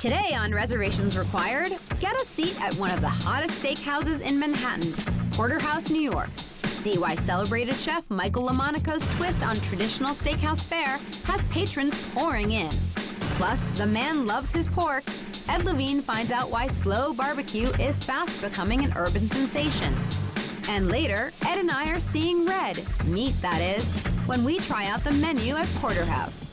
Today on Reservations Required, get a seat at one of the hottest steakhouses in Manhattan, Porterhouse, New York. See why celebrated chef Michael Lomonaco's twist on traditional steakhouse fare has patrons pouring in. Plus, the man loves his pork. Ed Levine finds out why slow barbecue is fast becoming an urban sensation. And later, Ed and I are seeing red, meat that is, when we try out the menu at Porterhouse.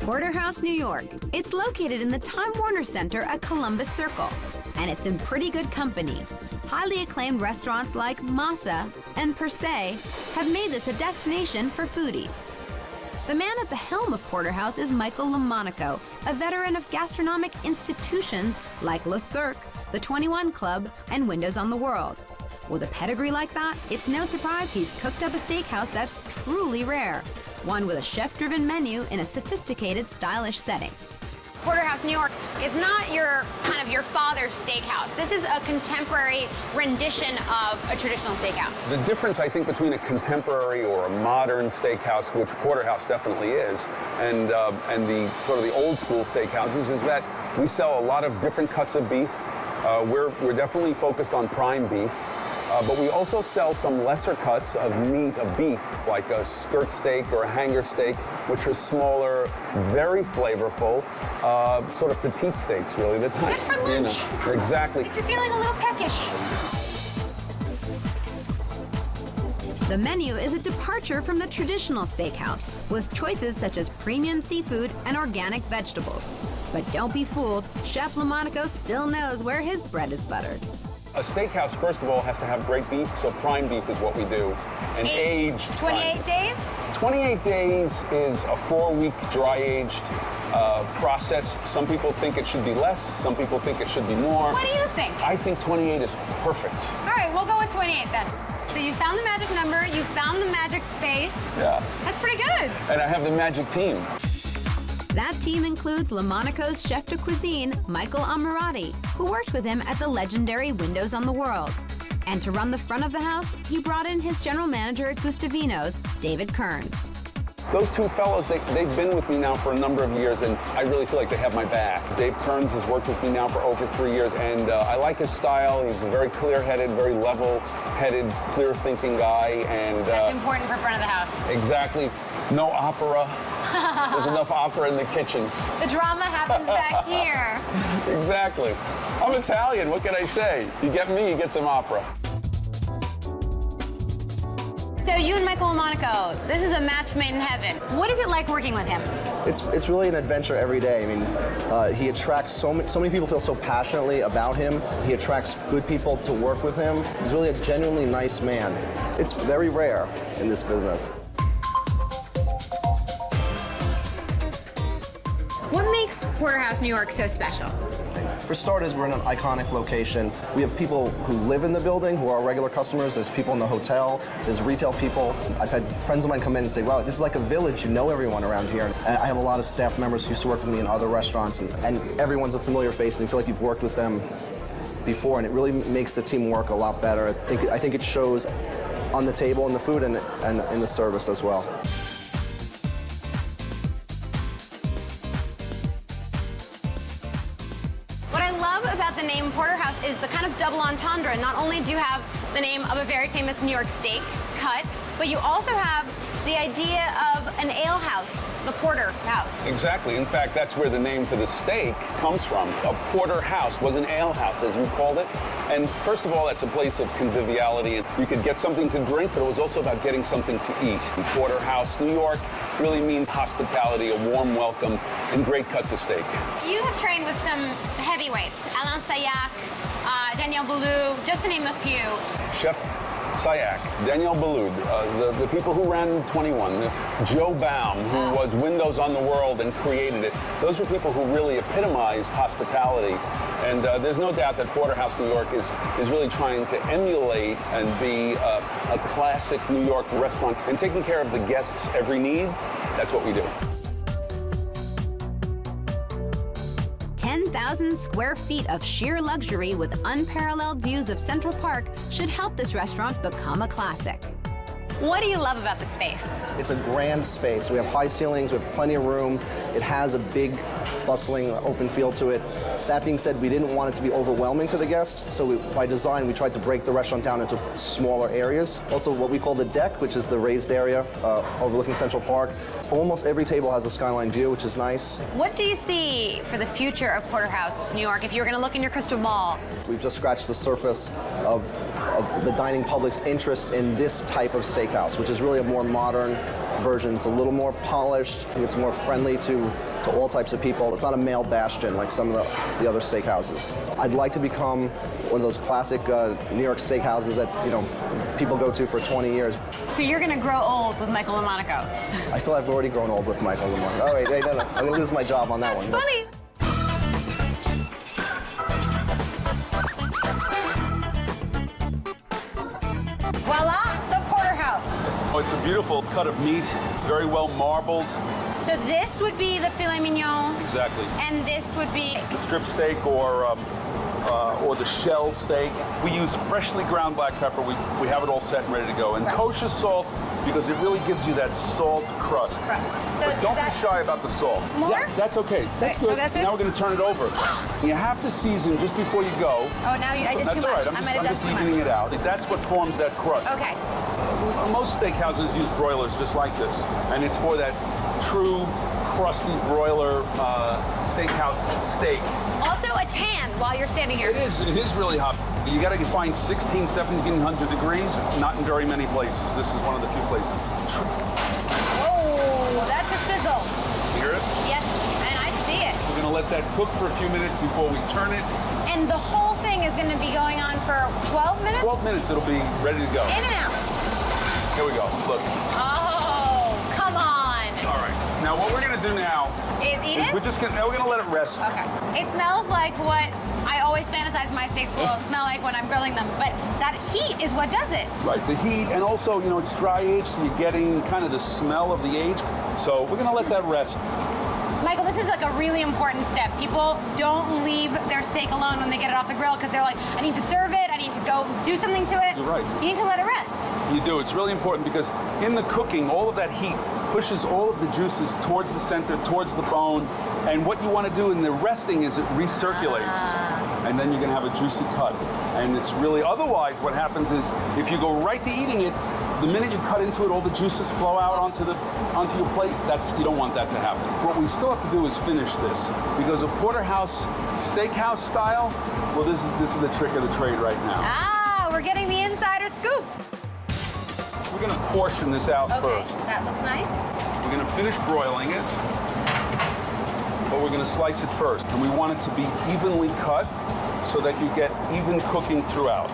Porterhouse, New York. It's located in the Time Warner Center at Columbus Circle, and it's in pretty good company. Highly acclaimed restaurants like Masa and Per Se have made this a destination for foodies. The man at the helm of Porterhouse is Michael Lomonaco, a veteran of gastronomic institutions like Le Cirque, the 21 Club, and Windows on the World. With a pedigree like that, it's no surprise he's cooked up a steakhouse that's truly rare. One with a chef-driven menu in a sophisticated, stylish setting. Porterhouse, New York is not your your father's steakhouse. This is a contemporary rendition of a traditional steakhouse. The difference, I think, between a contemporary or a modern steakhouse, which Porterhouse definitely is, and the sort of the old school steakhouses, is that we sell a lot of different cuts of beef. We're definitely focused on prime beef. But we also sell some lesser cuts of meat, of beef, like a skirt steak or a hanger steak, which are smaller, very flavorful, sort of petite steaks, really. The good for lunch. You know, exactly. If you're feeling a little peckish. The menu is a departure from the traditional steakhouse, with choices such as premium seafood and organic vegetables. But don't be fooled, Chef Lomonaco still knows where his bread is buttered. A steakhouse, first of all, has to have great beef, so prime beef is what we do. And aged 28 days? 28 days is a 4-week dry-aged process. Some people think it should be less, some people think it should be more. What do you think? I think 28 is perfect. All right, we'll go with 28 then. So you found the magic number, you found the magic space. Yeah. That's pretty good. And I have the magic team. That team includes Lomonaco's chef de cuisine, Michael Ammirati, who worked with him at the legendary Windows on the World. And to run the front of the house, he brought in his general manager at Gustavino's, David Kearns. Those two fellows, they've been with me now for a number of years, and I really feel like they have my back. Dave Kearns has worked with me now for over 3 years, and I like his style. He's a very clear-headed, very level-headed, clear-thinking guy. And that's important for front of the house. Exactly. No opera. There's enough opera in the kitchen. The drama happens back here. Exactly. I'm Italian, what can I say? You get me, you get some opera. So you and Michael Lomonaco, this is a match made in heaven. What is it like working with him? It's really an adventure every day. I mean, he attracts so many people feel so passionately about him. He attracts good people to work with him. He's really a genuinely nice man. It's very rare in this business. What makes Porterhouse, New York so special? For starters, we're in an iconic location. We have people who live in the building who are regular customers. There's people in the hotel. There's retail people. I've had friends of mine come in and say, wow, this is like a village. You know everyone around here. And I have a lot of staff members who used to work with me in other restaurants, and everyone's a familiar face, and you feel like you've worked with them before, and it really makes the team work a lot better. I think it shows on the table, in the food, and in the service as well. The name Porterhouse is the kind of double entendre. Not only do you have the name of a very famous New York steak cut, but you also have the idea of an ale house, the Porter House. Exactly. In fact, that's where the name for the steak comes from. A Porter House was an ale house, as you called it. And first of all, that's a place of conviviality. And you could get something to drink, but it was also about getting something to eat. Porterhouse, New York, really means hospitality, a warm welcome, and great cuts of steak. You have trained with some heavyweights, Alain Sayac, Daniel Boulou, just to name a few. Chef Sayak, Danielle Boulud, the people who ran 21, Joe Baum, who was Windows on the World and created it. Those were people who really epitomized hospitality. And there's no doubt that Porterhouse, New York is really trying to emulate and be a classic New York restaurant. And taking care of the guests' every need, that's what we do. 10,000 square feet of sheer luxury with unparalleled views of Central Park should help this restaurant become a classic. What do you love about the space? It's a grand space. We have high ceilings, we have plenty of room. It has a big, bustling, open feel to it. That being said, we didn't want it to be overwhelming to the guests, so by design, we tried to break the restaurant down into smaller areas. Also, what we call the deck, which is the raised area overlooking Central Park. Almost every table has a skyline view, which is nice. What do you see for the future of Porterhouse, New York, if you were going to look in your crystal ball? We've just scratched the surface of the dining public's interest in this type of steakhouse, which is really a more modern version. It's a little more polished. I think it's more friendly to all types of people. It's not a male bastion like some of the other steakhouses. I'd like to become one of those classic New York steakhouses that people go to for 20 years. So you're going to grow old with Michael Lomonaco. I feel I've already grown old with Michael Lomonaco. All right, no. I'm going to lose my job on that one. That's funny. Voila, the Porterhouse. Oh, it's a beautiful cut of meat, very well marbled. So this would be the filet mignon. Exactly. And this would be The strip steak or the shell steak. We use freshly ground black pepper. We have it all set and ready to go. And kosher salt, because it really gives you that salt crust. So But don't is that be shy about the salt. more? Yeah, that's okay. That's Okay, good. oh, that's it? Now we're going to turn it over. You have to season just before you go. Oh, now I did That's too all much. right. I might have I'm done just too evening much. it out. That's what forms that crust. Okay. Most steakhouses use broilers just like this, and it's for that true crusty broiler steakhouse steak. Also a tan while you're standing here. It is really hot. You got to find 16, 1700 degrees, not in very many places. This is one of the few places. Oh, that's a sizzle. You hear it? Yes, and I see it. We're going to let that cook for a few minutes before we turn it. And the whole thing is going to be going on for 12 minutes? 12 minutes, it'll be ready to go. In and out. Here we go. Look. Oh, come on. All right. Now what we're going to do now Is eat it? we're going to let it rest. Okay. It smells like what I always fantasize my steaks will smell like when I'm grilling them, but that heat is what does it. Right, the heat, and also, it's dry aged, so you're getting kind of the smell of the age. So we're gonna let that rest. Michael, this is like a really important step. People don't leave their steak alone when they get it off the grill because they're like, I need to serve it, I need to go do something to it. You're right. You need to let it rest. You do, it's really important because in the cooking, all of that heat pushes all of the juices towards the center, towards the bone. And what you want to do in the resting is it recirculates. And then you're going to have a juicy cut. And it's really, otherwise what happens is if you go right to eating it, the minute you cut into it, all the juices flow out onto your plate. You don't want that to happen. What we still have to do is finish this. Because a porterhouse steakhouse style, well, this is the trick of the trade right now. Ah, we're getting the insider scoop. We're going to portion this out Okay, first. that looks nice. We're going to finish broiling it, but we're going to slice it first. And we want it to be evenly cut so that you get even cooking throughout.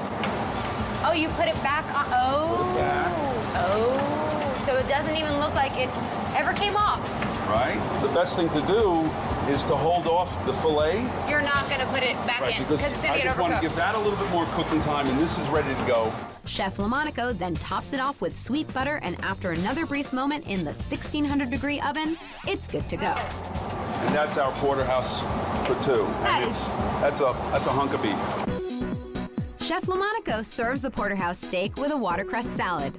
Oh, you put it back on. Oh. Put it back. Oh. So it doesn't even look like it ever came off. Right? The best thing to do is to hold off the fillet. You're not going to put it back in because it's going to I get just want to give overcooked. that a little bit more cooking time, and this is ready to go. Chef Lomonaco then tops it off with sweet butter, and after another brief moment in the 1600-degree oven, it's good to go. And that's our porterhouse for two. And that's a hunk of beef. Chef Lomonaco serves the porterhouse steak with a watercress salad.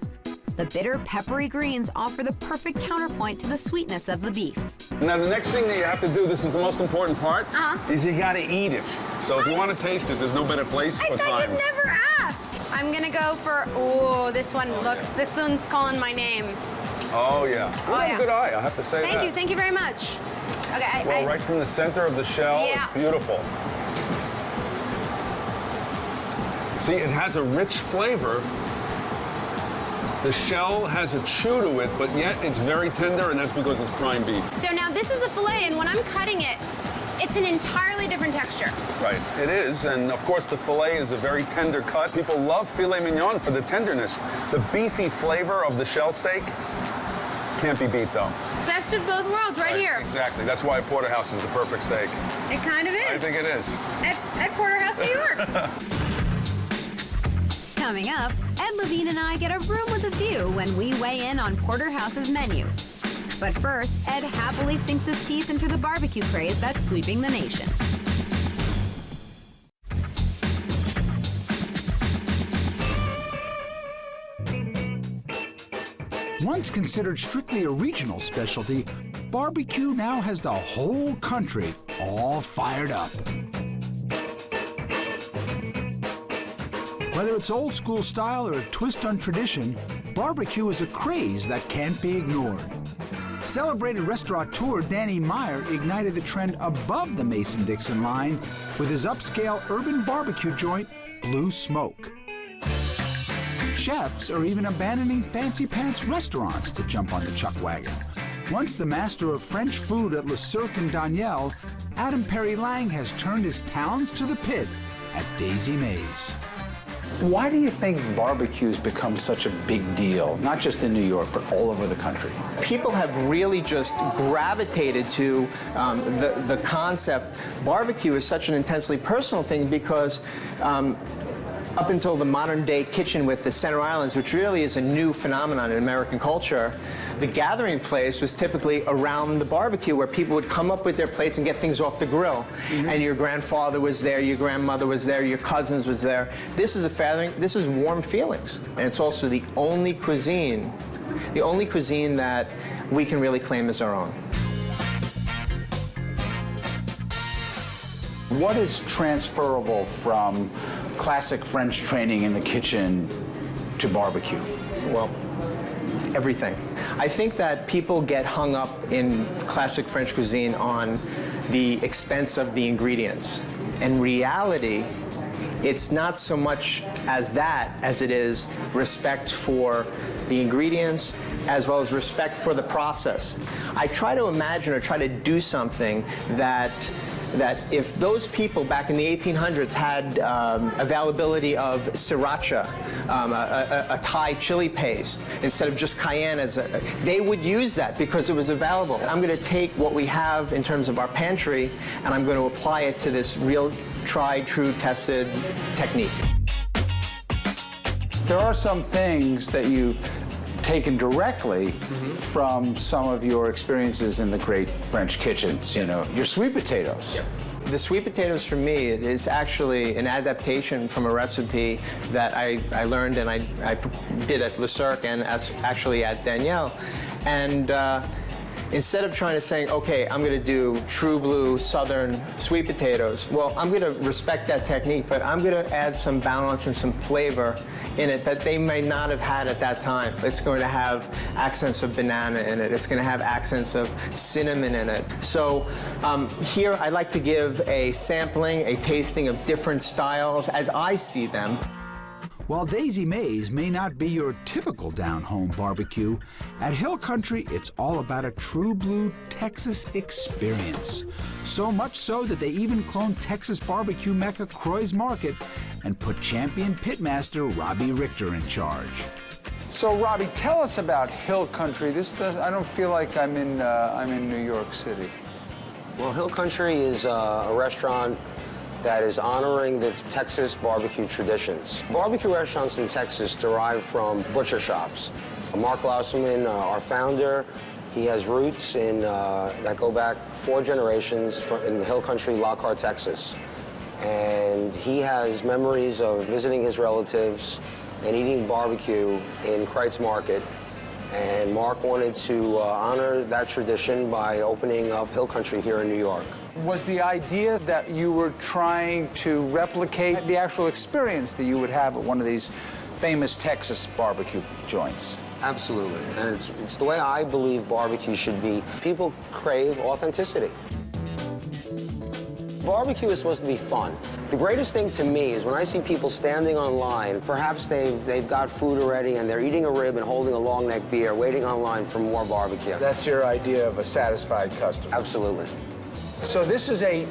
The bitter, peppery greens offer the perfect counterpoint to the sweetness of the beef. Now, the next thing that you have to do, this is the most important part, is you got to eat it. So if you want to taste it, there's no better place I or thought time. you'd never ask. I'm going to go for, this one's calling my name. Oh, yeah. You have yeah. a good eye, I have to say that. Thank you very much. Okay, Well, right from the center of the shell, Yeah. it's beautiful. See, it has a rich flavor. The shell has a chew to it, but yet it's very tender, and that's because it's prime beef. So now this is the filet, and when I'm cutting it, It's an entirely different texture. Right, it is, and of course the filet is a very tender cut. People love filet mignon for the tenderness. The beefy flavor of the shell steak can't be beat, though. Best of both worlds right here. Exactly, that's why porterhouse is the perfect steak. It kind of is. I think it is. At Porterhouse, New York. Coming up, Ed Levine and I get a room with a view when we weigh in on Porterhouse's menu. But first, Ed happily sinks his teeth into the barbecue craze that's sweeping the nation. Once considered strictly a regional specialty, barbecue now has the whole country all fired up. Whether it's old school style or a twist on tradition, barbecue is a craze that can't be ignored. Celebrated restaurateur Danny Meyer ignited the trend above the Mason-Dixon line with his upscale urban barbecue joint, Blue Smoke. Chefs are even abandoning fancy pants restaurants to jump on the chuck wagon. Once the master of French food at Le Cirque and Daniel, Adam Perry Lang has turned his talents to the pit at Daisy Mays. Why do you think barbecue's become such a big deal, not just in New York, but all over the country? People have really just gravitated to the concept. Barbecue is such an intensely personal thing because up until the modern day kitchen with the center islands, which really is a new phenomenon in American culture, the gathering place was typically around the barbecue where people would come up with their plates and get things off the grill. And your grandfather was there, your grandmother was there, your cousins was there. This is this is warm feelings. And it's also the only cuisine that we can really claim as our own. What is transferable from classic French training in the kitchen to barbecue? Well, everything. I think that people get hung up in classic French cuisine on the expense of the ingredients. In reality, it's not so much as that as it is respect for the ingredients as well as respect for the process. I try to imagine or try to do something that if those people back in the 1800s had availability of sriracha, a Thai chili paste, instead of just cayenne, they would use that because it was available. I'm going to take what we have in terms of our pantry and I'm going to apply it to this real tried, true, tested technique. There are some things that you've taken directly from some of your experiences in the great French kitchens, you know, your sweet potatoes. Yep. The sweet potatoes for me is actually an adaptation from a recipe that I learned and I did at Le Cirque and actually at Daniel. And instead of trying to say, okay, I'm going to do true blue southern sweet potatoes, well, I'm going to respect that technique, but I'm going to add some balance and some flavor in it that they may not have had at that time. It's going to have accents of banana in it. It's going to have accents of cinnamon in it. So here I like to give a sampling, a tasting of different styles as I see them. While Daisy Mays may not be your typical down-home barbecue, at Hill Country it's all about a true blue Texas experience. So much so that they even cloned Texas barbecue mecca Croy's Market and put champion pitmaster Robbie Richter in charge. So Robbie, tell us about Hill Country. I don't feel like I'm in New York City. Well, Hill Country is a restaurant that is honoring the Texas barbecue traditions. Barbecue restaurants in Texas derive from butcher shops. Mark Lausman, our founder, he has roots that go back 4 generations in Hill Country, Lockhart, Texas. And he has memories of visiting his relatives and eating barbecue in Kreitz Market. And Mark wanted to honor that tradition by opening up Hill Country here in New York. Was the idea that you were trying to replicate the actual experience that you would have at one of these famous Texas barbecue joints? Absolutely, and it's the way I believe barbecue should be. People crave authenticity. Barbecue is supposed to be fun. The greatest thing to me is when I see people standing online, perhaps they've got food already and they're eating a rib and holding a long neck beer, waiting online for more barbecue. That's your idea of a satisfied customer. Absolutely. So this is a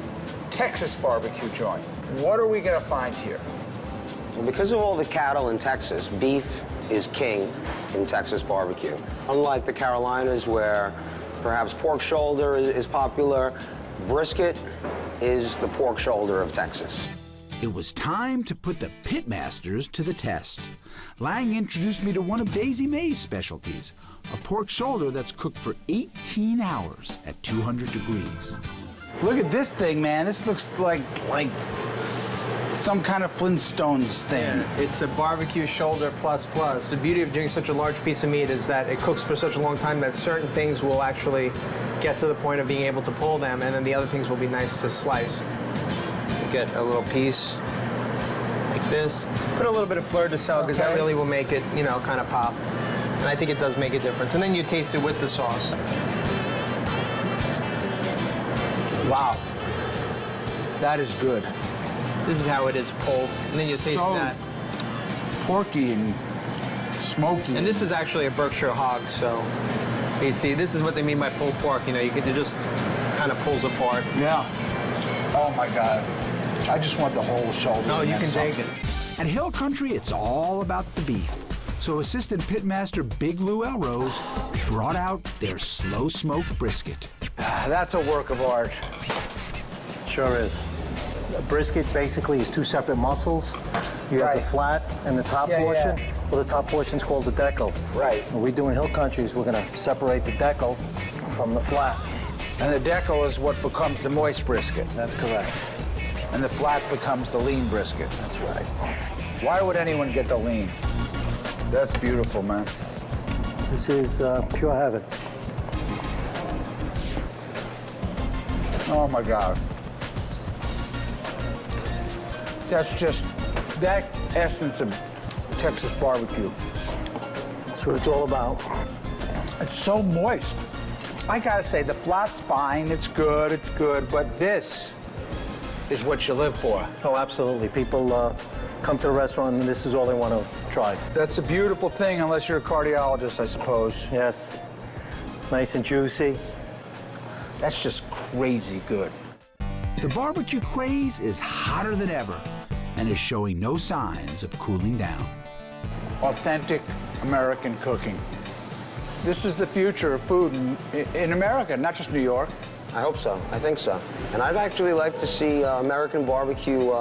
Texas barbecue joint. What are we gonna find here? Well, because of all the cattle in Texas, beef is king in Texas barbecue. Unlike the Carolinas, where perhaps pork shoulder is popular, brisket is the pork shoulder of Texas. It was time to put the pitmasters to the test. Lang introduced me to one of Daisy May's specialties, a pork shoulder that's cooked for 18 hours at 200 degrees. Look at this thing, man. This looks like some kind of Flintstones thing. It's a barbecue shoulder plus plus. The beauty of doing such a large piece of meat is that it cooks for such a long time that certain things will actually get to the point of being able to pull them, and then the other things will be nice to slice. You get a little piece like this. Put a little bit of fleur de sel, because that really will make it, you know, kind of pop. And I think it does make a difference. And then you taste it with the sauce. Wow. That is good. This is how it is pulled. And then you taste So that. porky and smoky. And this is actually a Berkshire hog, so you see, this is what they mean by pulled pork. You know, it just kind of pulls apart. Yeah. Oh my God. I just want the whole shoulder. No, you and can then take it. At Hill Country, it's all about the beef. So Assistant Pitmaster Big Lou Elrose brought out their slow-smoked brisket. That's a work of art. Sure is. A brisket basically is two separate muscles. You have the flat and the top portion. Yeah. Well, the top portion is called the decal. Right. What we do in Hill Country is we're going to separate the decal from the flat. And the decal is what becomes the moist brisket. That's correct. And the flat becomes the lean brisket. That's right. Why would anyone get the lean? That's beautiful, man. This is pure heaven. Oh my God. That's just that essence of Texas barbecue. That's what it's all about. It's so moist. I gotta say, the flat's fine, it's good, but this is what you live for. Oh, absolutely. People come to the restaurant and this is all they want to try. That's a beautiful thing, unless you're a cardiologist, I suppose. Yes. Nice and juicy. That's just crazy good. The barbecue craze is hotter than ever and is showing no signs of cooling down. Authentic American cooking. This is the future of food in America, not just New York. I hope so. I think so. And I'd actually like to see American barbecue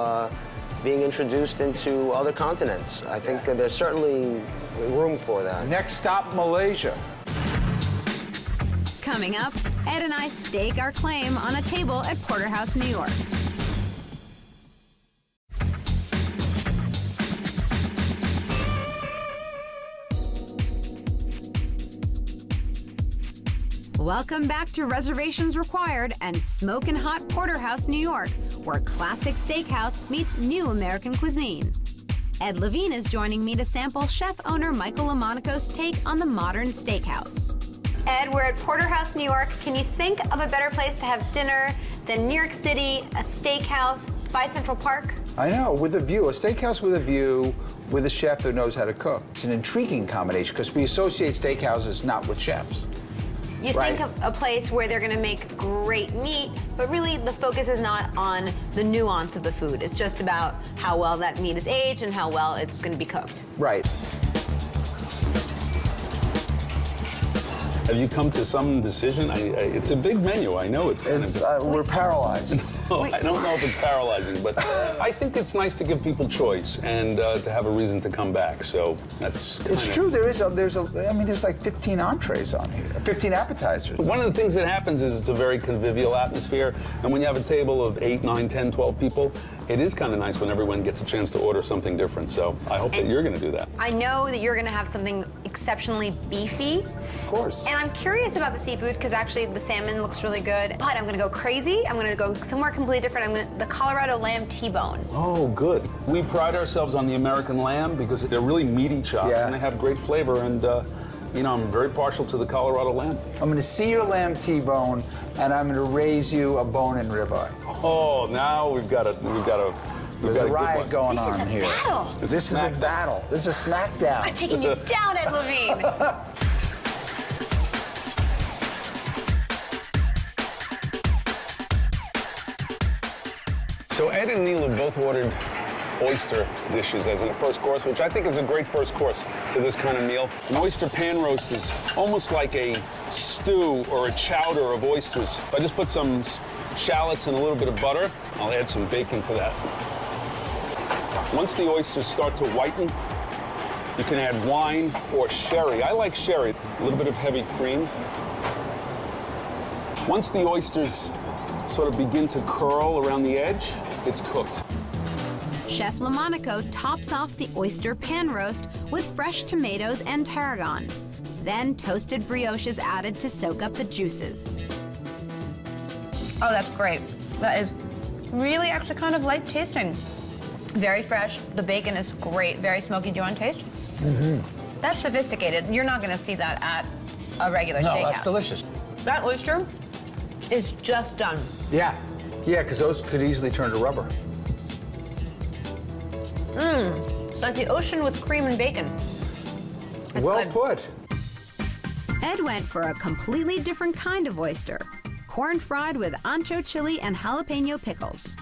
being introduced into other continents. I think there's certainly room for that. Next stop, Malaysia. Coming up, Ed and I stake our claim on a table at Porterhouse, New York. Welcome back to Reservations Required and Smokin' Hot Porterhouse, New York, where classic steakhouse meets new American cuisine. Ed Levine is joining me to sample chef-owner Michael Lomonaco's take on the modern steakhouse. Ed, we're at Porterhouse, New York. Can you think of a better place to have dinner than New York City, a steakhouse by Central Park? I know, with a view, a steakhouse with a view, with a chef who knows how to cook. It's an intriguing combination because we associate steakhouses not with chefs. You think of a place where they're gonna make great meat, but really the focus is not on the nuance of the food. It's just about how well that meat is aged and how well it's gonna be cooked. Right. Have you come to some decision? It's a big menu. I know it's kind of. We're paralyzed. No, I don't know if it's paralyzing, but I think it's nice to give people choice and to have a reason to come back. So that's. It's true. There's like 15 entrees on here, 15 appetizers. One of the things that happens is it's a very convivial atmosphere, and when you have a table of 8, 9, 10, 12 people, it is kind of nice when everyone gets a chance to order something different. So I hope that you're going to do that. I know that you're gonna have something exceptionally beefy. Of course. And I'm curious about the seafood because actually the salmon looks really good, but I'm gonna go crazy. I'm gonna go somewhere completely different. The Colorado lamb T-bone. Oh, good. We pride ourselves on the American lamb because they're really meaty chops and they have great flavor. And you know, I'm very partial to the Colorado lamb. I'm going to see your lamb T-bone, and I'm going to raise you a bone-in ribeye. Oh, now we've got a There's a riot going This is on a here. battle. This is a battle. This is a smackdown. I'm taking you down, Ed Levine. So Ed and Neil have both ordered oyster dishes as in a first course, which I think is a great first course to this kind of meal. An oyster pan roast is almost like a stew or a chowder of oysters. If I just put some shallots and a little bit of butter, I'll add some bacon to that. Once the oysters start to whiten, you can add wine or sherry. I like sherry, a little bit of heavy cream. Once the oysters sort of begin to curl around the edge, it's cooked. Chef Lomonaco tops off the oyster pan roast with fresh tomatoes and tarragon. Then toasted brioche is added to soak up the juices. Oh, that's great. That is really actually kind of light tasting. Very fresh. The bacon is great. Very smoky. Do you want to taste? Mm-hmm. That's sophisticated. You're not going to see that at a regular steakhouse. No, that's delicious. That oyster is just done. Yeah, because those could easily turn to rubber. It's like the ocean with cream and bacon. It's Well good. put. Ed went for a completely different kind of oyster. Corn fried with ancho chili and jalapeno pickles.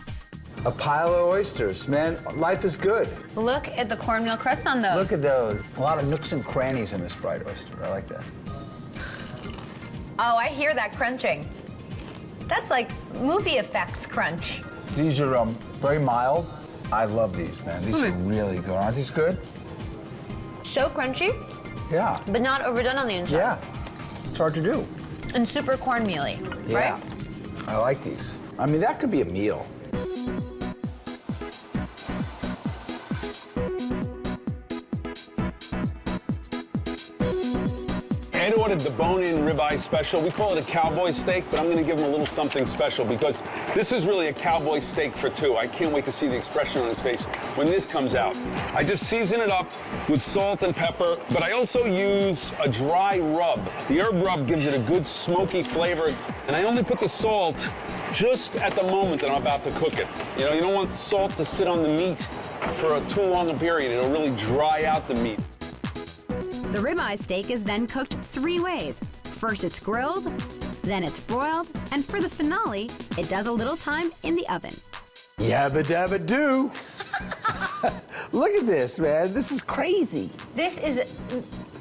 A pile of oysters, man. Life is good. Look at the cornmeal crust on those. Look at those. A lot of nooks and crannies in this fried oyster. I like that. Oh, I hear that crunching. That's like movie effects crunch. These are very mild. I love these, man. These are really good. Aren't these good? So crunchy, Yeah. but not overdone on the inside. Yeah. It's hard to do. And super cornmealy, Yeah. right? I like these. I mean, that could be a meal. Ed ordered the bone-in ribeye special. We call it a cowboy steak, but I'm going to give him a little something special because this is really a cowboy steak for two. I can't wait to see the expression on his face when this comes out. I just season it up with salt and pepper, but I also use a dry rub. The herb rub gives it a good smoky flavor, and I only put the salt just at the moment that I'm about to cook it. You know, you don't want salt to sit on the meat for too long a period. It'll really dry out the meat. The ribeye steak is then cooked 3 ways. First it's grilled, then it's broiled, and for the finale, it does a little time in the oven. Yabba dabba doo. Look at this, man. This is crazy. This is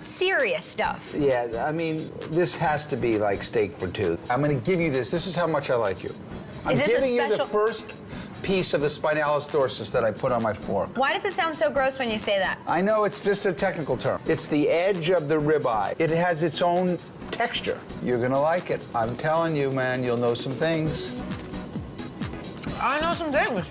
serious stuff. Yeah, I mean, this has to be like steak for two. I'm going to give you this. This is how much I like you. I'm this a giving you the special- first piece of the spinalis dorsum that I put on my fork. Why does it sound so gross when you say that? I know it's just a technical term. It's the edge of the ribeye. It has its own texture. You're gonna like it. I'm telling you, man, you'll know some things. I know some things.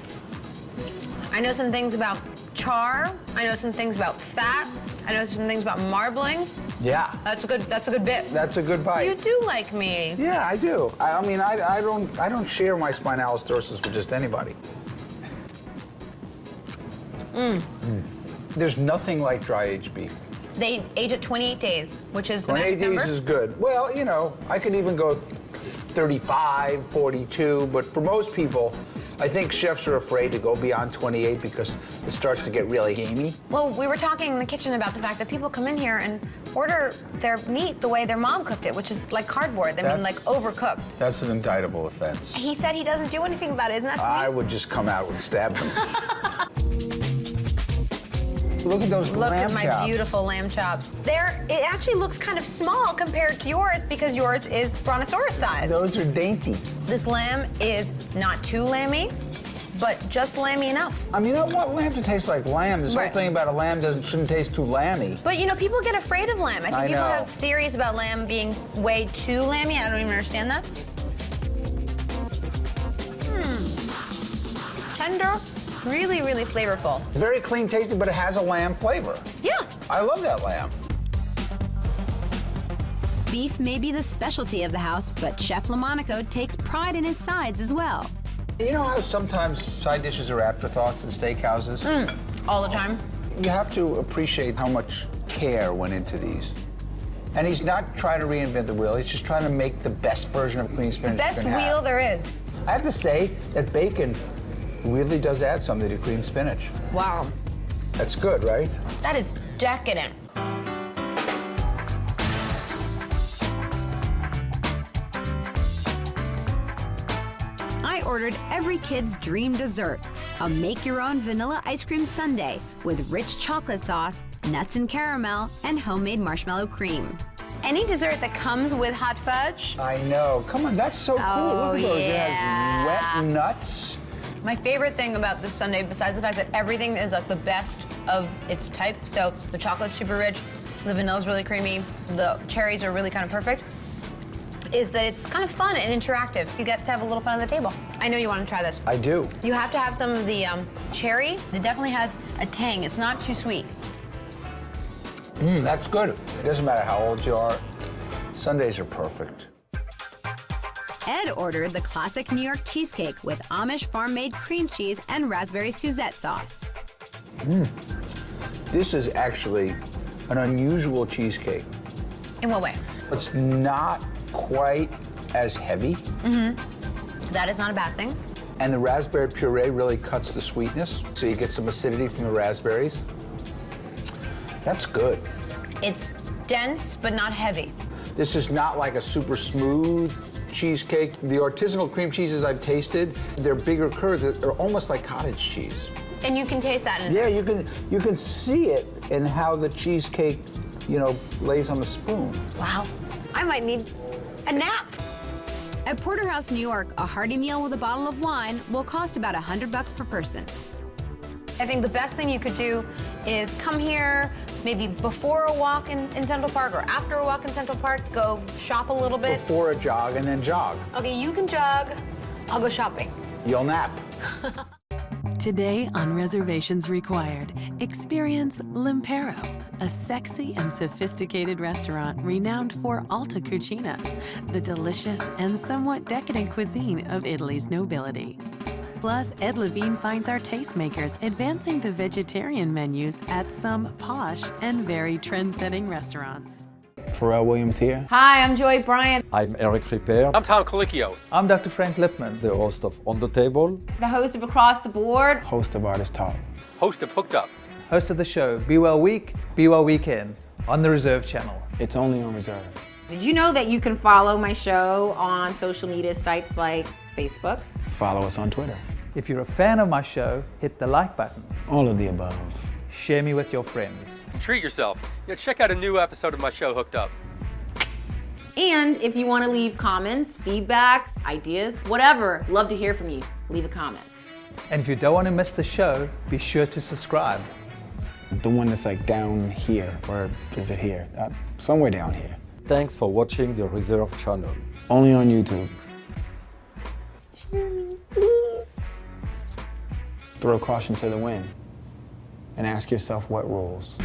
I know some things about char. I know some things about fat. I know some things about marbling. Yeah. That's a good bit. That's a good bite. You do like me. Yeah, I do. I mean, I don't share my spinalis dorsum with just anybody. There's nothing like dry aged beef. They age it 28 days, which is the 28 magic number. days is good. Well, you know, I could even go 35, 42, but for most people, I think chefs are afraid to go beyond 28 because it starts to get really gamey. Well, we were talking in the kitchen about the fact that people come in here and order their meat the way their mom cooked it, which is like cardboard. I mean, like overcooked. That's an indictable offense. He said he doesn't do anything about it. Isn't that sweet? I would just come out and stab them. Look at those Look lamb at my chops. beautiful lamb chops. It actually looks kind of small compared to yours because yours is brontosaurus size. Those are dainty. This lamb is not too lamby, but just lamby enough. I mean, you don't want lamb to taste like lamb. This whole Right. thing about a lamb shouldn't taste too lamby. But you know, people get afraid of lamb. I think I people know. have theories about lamb being way too lamby. I don't even understand that. Tender, really, really flavorful. Very clean tasting, but it has a lamb flavor. Yeah. I love that lamb. Beef may be the specialty of the house, but Chef Lomonaco takes pride in his sides as well. You know how sometimes side dishes are afterthoughts in steakhouses? All the time. You have to appreciate how much care went into these. And he's not trying to reinvent the wheel. He's just trying to make the best version of green spinach Best you can wheel have. there is. I have to say that bacon really does add something to cream spinach. Wow. That's good, right? That is decadent. I ordered every kid's dream dessert, a make-your-own vanilla ice cream sundae with rich chocolate sauce, nuts and caramel, and homemade marshmallow cream. Any dessert that comes with hot fudge. I know. Come on, that's so cool. Oh, Look at those. yeah. It has wet nuts. My favorite thing about this sundae, besides the fact that everything is like the best of its type, so the chocolate's super rich, the vanilla's really creamy, the cherries are really kind of perfect, is that it's kind of fun and interactive. You get to have a little fun at the table. I know you want to try this. I do. You have to have some of the cherry. It definitely has a tang. It's not too sweet. That's good. It doesn't matter how old you are. Sundaes are perfect. Ed ordered the classic New York cheesecake with Amish farm-made cream cheese and raspberry Suzette sauce. This is actually an unusual cheesecake. In what way? It's not quite as heavy, That is not a bad thing. and the raspberry puree really cuts the sweetness, so you get some acidity from the raspberries. That's good. It's dense, but not heavy. This is not like a super smooth cheesecake. The artisanal cream cheeses I've tasted, they're bigger curds. They're almost like cottage cheese. And you can taste that in Yeah, there. you can see it in how the cheesecake, lays on the spoon. Wow. I might need a nap. At Porterhouse, New York, a hearty meal with a bottle of wine will cost about $100 per person. I think the best thing you could do is come here maybe before a walk in Central Park or after a walk in Central Park to go shop a little bit. Before a jog and then jog. Okay, you can jog. I'll go shopping. You'll nap. Today on Reservations Required, experience L'Impero, a sexy and sophisticated restaurant renowned for alta cucina, the delicious and somewhat decadent cuisine of Italy's nobility. Plus, Ed Levine finds our tastemakers advancing the vegetarian menus at some posh and very trend-setting restaurants. Pharrell Williams here. Hi, I'm Joy Bryant, I'm Eric Ripper. I'm Tom Colicchio. I'm Dr. Frank Lipman, the host of On the Table, the host of Across the Board. Host of Artist Talk. Host of Hooked Up. host of the show Be Well Week, Be Well Weekend on the Reserve channel. It's only on Reserve. Did you know that you can follow my show on social media sites like Facebook? Follow us on Twitter. If you're a fan of my show, hit the like button. All of the above. Share me with your friends. Treat yourself. Check out a new episode of my show, Hooked Up. And if you want to leave comments, feedbacks, ideas, whatever, love to hear from you. Leave a comment. And if you don't want to miss the show, be sure to subscribe. The one that's like down here, or is it here? Somewhere down here. Thanks for watching the Reserve channel. Only on YouTube. Throw caution to the wind and ask yourself what rules.